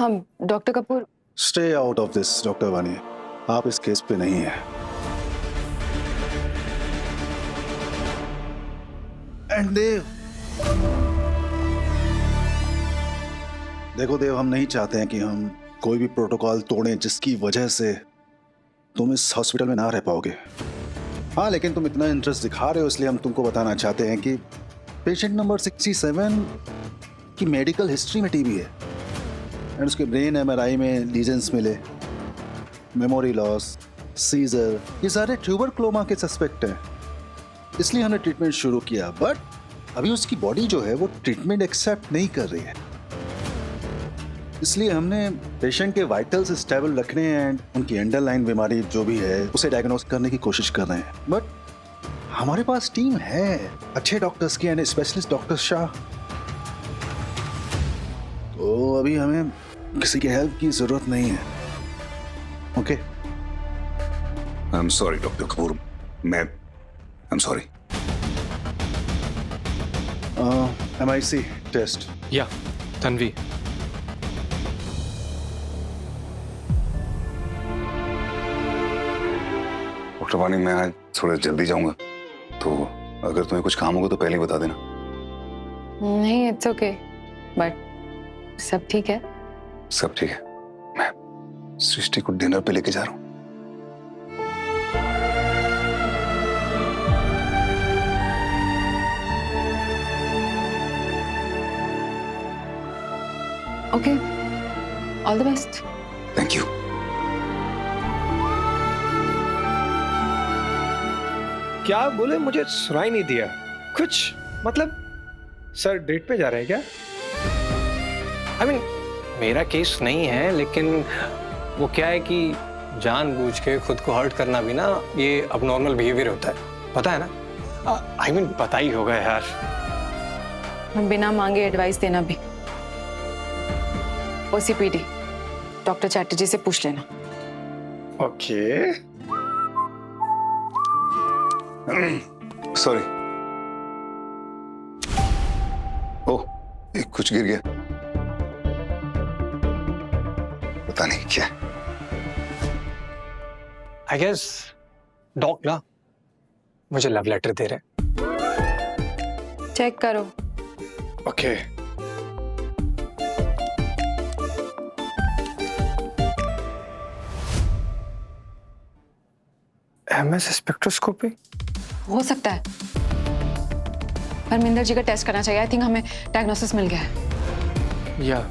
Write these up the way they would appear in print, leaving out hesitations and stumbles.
हाँ doctor Kapoor. Stay out of this doctor वानी, आप इस केस पे नहीं है। एंड देव, देखो देव, हम नहीं चाहते हैं कि हम कोई भी प्रोटोकॉल तोड़ें जिसकी वजह से तुम इस हॉस्पिटल में ना रह पाओगे। हाँ, लेकिन तुम इतना इंटरेस्ट दिखा रहे हो इसलिए हम तुमको बताना चाहते हैं कि पेशेंट नंबर 67 की मेडिकल हिस्ट्री में टीबी है एंड उसके ब्रेन एमआरआई में लीजन्स मिले, मेमोरी लॉस, सीजर, ये सारे ट्यूबरक्लोमा के सस्पेक्ट हैं। इसलिए हमने ट्रीटमेंट शुरू किया, बट अभी उसकी बॉडी जो है वो ट्रीटमेंट एक्सेप्ट नहीं कर रही है। इसलिए हमने पेशेंट के वाइटल्स स्टेबल रखने एंड उनकी अंडरलाइन बीमारी जो भी है उसे डायग्नोस करने की कोशिश कर रहे हैं। बट हमारे पास टीम है अच्छे डॉक्टर्स की एंड स्पेशलिस्ट डॉक्टर शाह, तो अभी हमें किसी की हेल्प की जरूरत नहीं है। Okay? I am sorry doctor Kapoor, मैं I am sorry. MIC test. या तन्वी, डॉक्टर वानी, मैं आज थोड़ा जल्दी जाऊंगा, तो अगर तुम्हें कुछ काम होगा तो पहले ही बता देना। नहीं इट्स ओके, बट सब ठीक है। सब ठीक है, मैं सृष्टि को डिनर पे लेके जा रहा हूँ। Okay, all the best. Thank you. क्या बोले? मुझे सुनाई नहीं दिया कुछ। मतलब सर डेट पे जा रहे हैं क्या? आई मीन मेरा केस नहीं है, लेकिन वो क्या है कि जानबूझ के खुद को हर्ट करना भी ना ये अबनॉर्मल बिहेवियर होता है, पता है ना? आई मीन पता ही होगा यार। बिना मांगे एडवाइस देना भी। OCPD डॉक्टर चैटर्जी से पूछ लेना। ओके। सॉरी। ओह, एक कुछ गिर गया, पता नहीं क्या। आई गेस डॉक ना मुझे लव लेटर दे रहे। चेक करो। ओके। MS स्पेक्ट्रोस्कोपी हो सकता है, परमिंदर जी का टेस्ट करना चाहिए। आई थिंक हमें डायग्नोसिस मिल गया है। या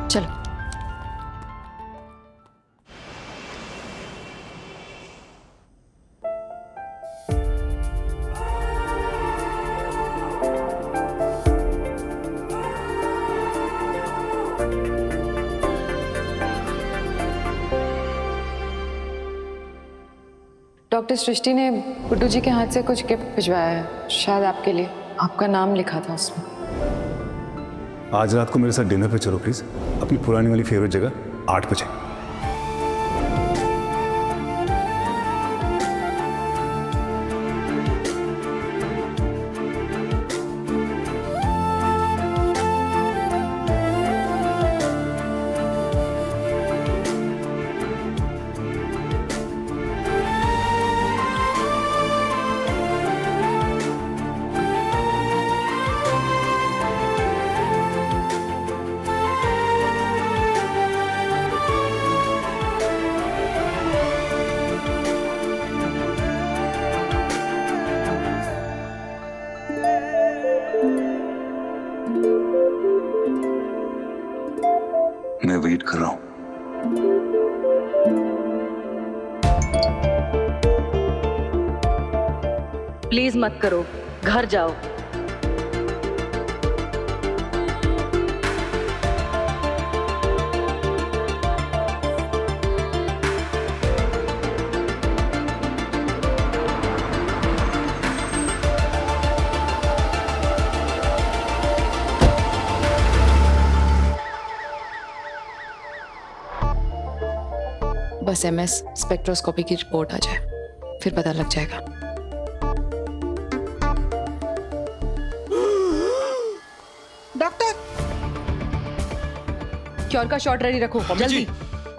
चलो। डॉक्टर सृष्टि ने गुड्डू जी के हाथ से कुछ गिफ्ट भिजवाया है, शायद आपके लिए। आपका नाम लिखा था उसमें। आज रात को मेरे साथ डिनर पे चलो प्लीज, अपनी पुरानी वाली फेवरेट जगह 8 बजे। मैं वेट कर रहा हूँ। प्लीज मत करो, घर जाओ। बस MS स्पेक्ट्रोस्कोपी की रिपोर्ट आ जाए, फिर पता लग जाएगा। डॉक्टर, क्योर का शॉट रेडी रखो, जल्दी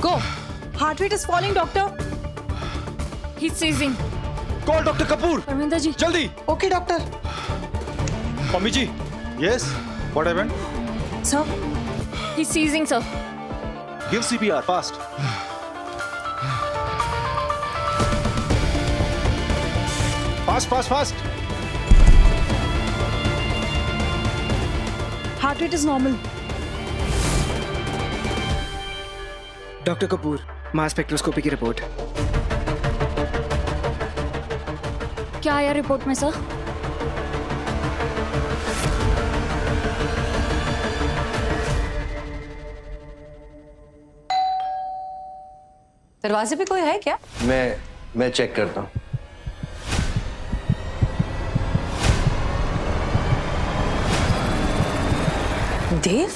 go. Heart rate is falling doctor. He is seizing. Call doctor Kapoor, Parminder ji. जल्दी। Okay doctor. Mummy ji, yes, what happened? Sir, he is seizing sir. Give CPR fast. Fast fast fast. Heart rate is normal. Doctor Kapoor, mass spectroscopy की report. क्या आया report में sir? दरवाजे पे कोई है क्या? मैं चेक करता हूँ। देव?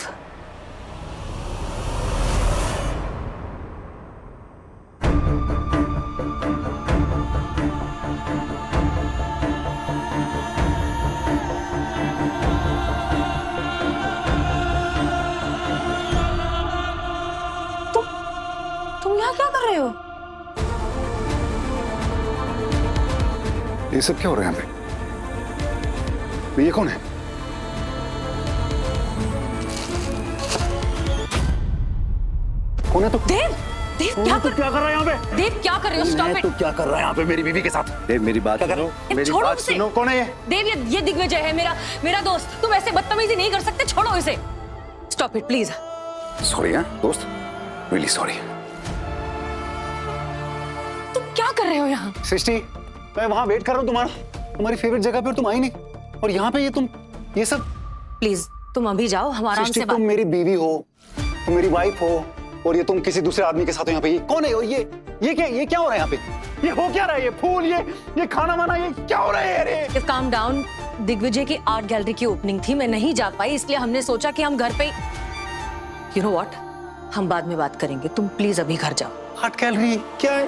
तुम यहाँ क्या कर रहे हो? ये सब क्या हो रहा है यहाँ पे? ये कौन है? कौन है तो? देव! देव क्या कर क्या कर रहा है यहाँ पे? देव क्या कर रहे हो? Stop it! तू क्या कर रहा है यहाँ पे मेरी बीवी के साथ? देव मेरी बात सुनो, मेरी छोड़ो बात उसे। सुनो। कौन है ये? देव, ये दिग्विजय है, मेरा दोस्त। तुम ऐसे बदतमीजी नहीं कर सकते, छोड़ो इसे। Stop it please. सॉरी हाँ दोस्त, रियली सॉरी। तुम क्या कर रहे हो यहाँ? सृष्टि, मैं वहाँ वेट कर रहा हूँ तुम्हारी फेवरेट जगह पे, और तुम आई नहीं। और यहाँ पे ये सब। प्लीज तुम अभी जाओ, हम आराम सृष्टि, से बात। तुम मेरी बीवी हो, तुम मेरी वाइफ हो, और ये तुम किसी दूसरे आदमी के साथ हो यहाँ पे। ये कौन है? और ये क्या हो रहा है यहाँ पे? ये हो क्या रहा है? ये फूल, ये खाना वाना, ये क्या हो रहा है? अरे काम डाउन। दिग्विजय की आर्ट गैलरी की ओपनिंग थी, मैं नहीं जा पाई, इसलिए हमने सोचा कि हम घर पे। यू नो व्हाट, हम बाद में बात करेंगे, तुम प्लीज अभी घर जाओ। आर्ट गैलरी क्या है?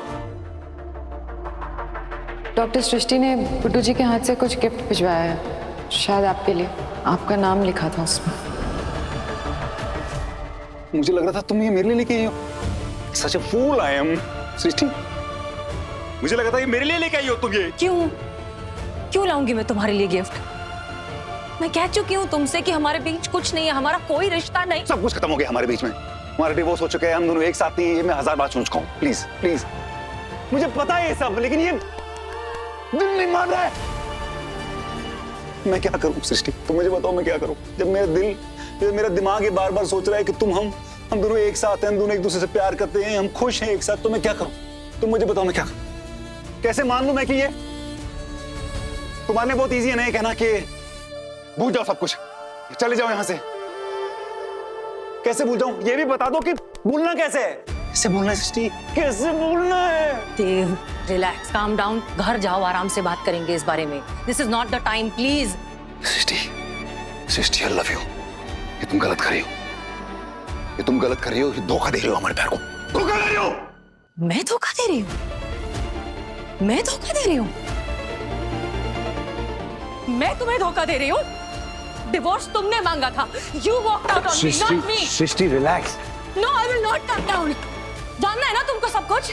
डॉक्टर सृष्टि ने गुड्डू जी के हाथ से कुछ गिफ्ट भिजवाया है, शायद आपके लिए। आपका नाम लिखा था उसमें। मुझे लग रहा था तुम ये मेरे लिए लेके आई हो। सच अ फूल आई एम सृष्टि। मुझे लगा था ये मेरे लिए लेके आई हो तुम ये। क्यों लाऊंगी मैं तुम्हारे लिए गिफ्ट? मैं कह चुकी हूँ तुमसे कि हमारे बीच कुछ नहीं है, हमारा कोई रिश्ता नहीं। सब कुछ खत्म हो गया हमारे बीच में। हमारा डिवोर्स हो चुका है, हम दोनों एक साथ नहीं है, ये मैं 1000 बार सुन चुका हूँ। प्लीज प्लीज, मुझे पता है ये सब, लेकिन ये दिल नहीं मान रहा है। मैं क्या करूं सृष्टि, तुम मुझे बताओ मैं क्या करूं? जब मेरा दिमाग ये बार बार सोच रहा है कि हम दोनों एक साथ हैं, हम दोनों एक दूसरे से प्यार करते हैं, हम खुश हैं एक साथ, तो मैं क्या करूं? तुम मुझे बताओ मैं क्या करूं? कैसे मान लूं मैं कि ये तुम्हारे लिए बहुत इजी है ना ये कहना कि भूल जाओ सब कुछ, चले जाओ यहां से। कैसे भूल जाऊं? ये भी बता दो कि भूलना कैसे है? कैसे भूलना है सृष्टि? कैसे भूलना है? देव, रिलैक्स, काम डाउन, घर जाओ, आराम से बात करेंगे इस बारे में। This is not the time, please. Srishti, I love you. ये तुम गलत कर रही हो, ये तुम गलत कर रही हो, धोखा दे रही हो हमारे प्यार को, धोखा दे रही हो। मैं धोखा दे रही हूँ? मैं धोखा दे रही हूँ? मैं तुम्हें धोखा दे रही हूँ? डिवोर्स तुमने मांगा था। You walked out on me, not me. Srishti relax. No, I will not come down. जानना है ना तुमको सब कुछ?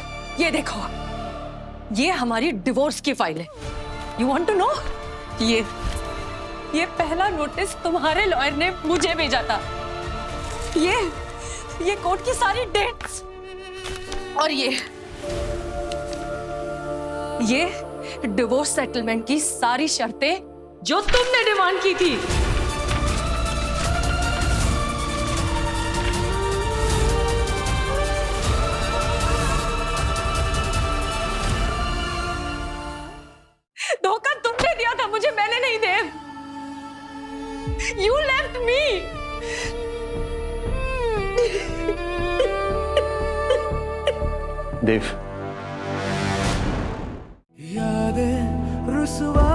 ये देखो, ये हमारी डिवोर्स की फाइल है। You want to know? ये पहला नोटिस तुम्हारे लॉयर ने मुझे भेजा था। ये कोर्ट की सारी डेट्स, और ये डिवोर्स सेटलमेंट की सारी शर्तें जो तुमने डिमांड की थी। धोखा तुमने दिया था मुझे, मैंने नहीं। देव, you left me. देव, यादें रुसवा